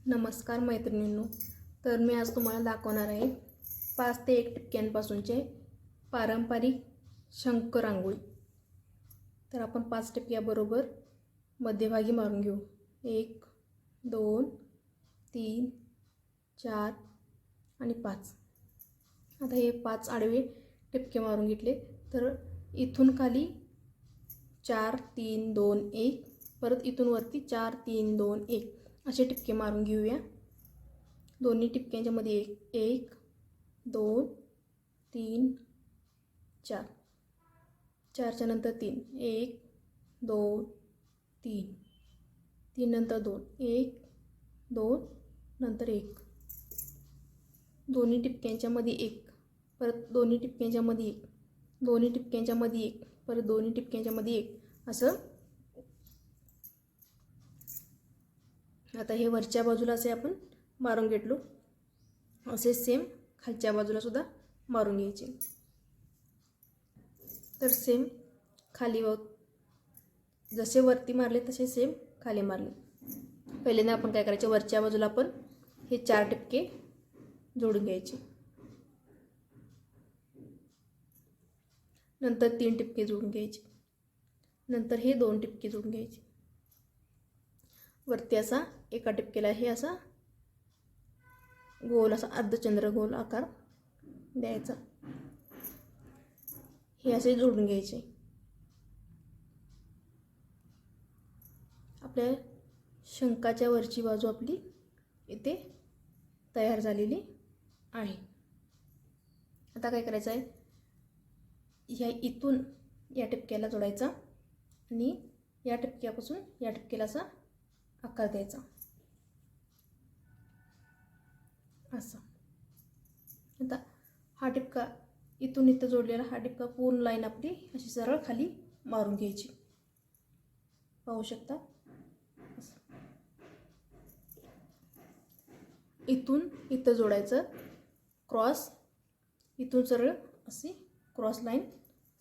नमस्कार मैत्रिणींनो, तर मी आज तुम्हाला दाखवणार आहे 5 ते 1 टिपक्यांपासूनचे पारंपरिक शंख रांगोळी। तर आपण 5 टिपक्याबरोबर मध्यभागी मारून घेऊ। 1 2 3 4 आणि 5। आता हे 5 आडवे टिपके मारून घेतले, तर इथून खाली 4 3 2 1, परत इथून वरती 4 3 2 1 असे टिपके मारून घेऊया। दोन्ही टिपक्यांच्या मध्ये 1 2 3 4, 4च्या नंतर 3, 1 2 3, 3 नंतर 2, 1 2 नंतर 1, दोन्ही टिपक्यांच्या मध्ये 1, परत दोन्ही टिपक्यांच्या मध्ये 1, दोन्ही टिपक्यांच्या मध्ये 1, परत दोन्ही टिपक्यांच्या मध्ये 1 असं। आता हे वरच्या बाजूला असे आपण मारून घेतलो, असे सेम खालच्या बाजूला सुद्धा मारून घ्यायचे। तर सेम खाली जसे वरती मारले तसे सेम खाली मारले। पहिल्यांदा आपण काय करायचे, वरच्या बाजूला आपण हे 4 टिपके जोडून घ्यायचे, नंतर 3 टिपके जोडून घ्यायचे, नंतर हे 2 टिपके जोडून घ्यायचे। वरती असा एका टिपकेला हे असा गोल असा अर्धचंद्र गोल आकार द्यायचा, हे असे जोडून घ्यायचे। आपल्या शंखाच्या वरची बाजू आपली इथे तयार झालेली आहे। आता काय करायचं आहे, ह्या इथून या टिपक्याला जोडायचा आणि या टिपक्यापासून या टिपक्याला असा आकार द्यायचा असं। आता हा टिपका इथून इथं जोडलेला हा टिपका पूर्ण लाईन आपली अशी सरळ खाली मारून घ्यायची, पाहू शकता। इथून इथं जोडायचं क्रॉस, इथून सरळ अशी क्रॉस लाईन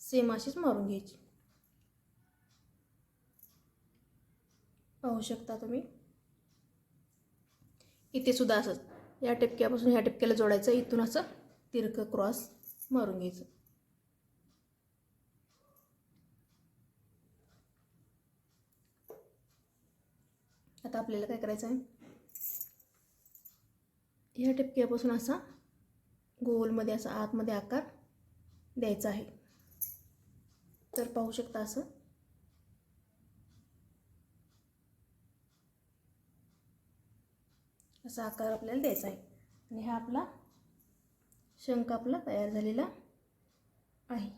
सेम अशीच मारून घ्यायची, पाहू शकता तुम्ही। इथे सुद्धा असंच या टिपक्यापासून ह्या टिपक्याला जोडायचं, इथून असं तिरकं क्रॉस मारून घ्यायचं। आता आपल्याला काय करायचं आहे, ह्या टिपक्यापासून असा गोलमध्ये असा आतमध्ये आकार द्यायचा आहे। तर पाहू शकता असं असा आकार आपल्याला द्यायचा आहे आणि हा आपला शंख आपला तयार झालेला आहे।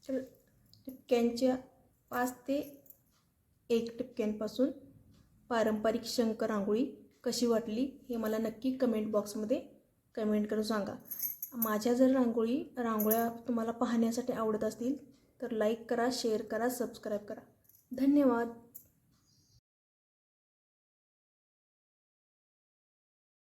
चल, टिपक्यांच्या 5 ते 1 टिपक्यांपासून पारंपरिक शंख रांगोळी कशी वाटली हे मला नक्की कमेंट बॉक्समध्ये कमेंट करून सांगा। माझ्या जर रांगोळ्या तुम्हाला पाहण्यासाठी आवडत असतील तर लाईक करा, शेअर करा, सबस्क्राईब करा। धन्यवाद।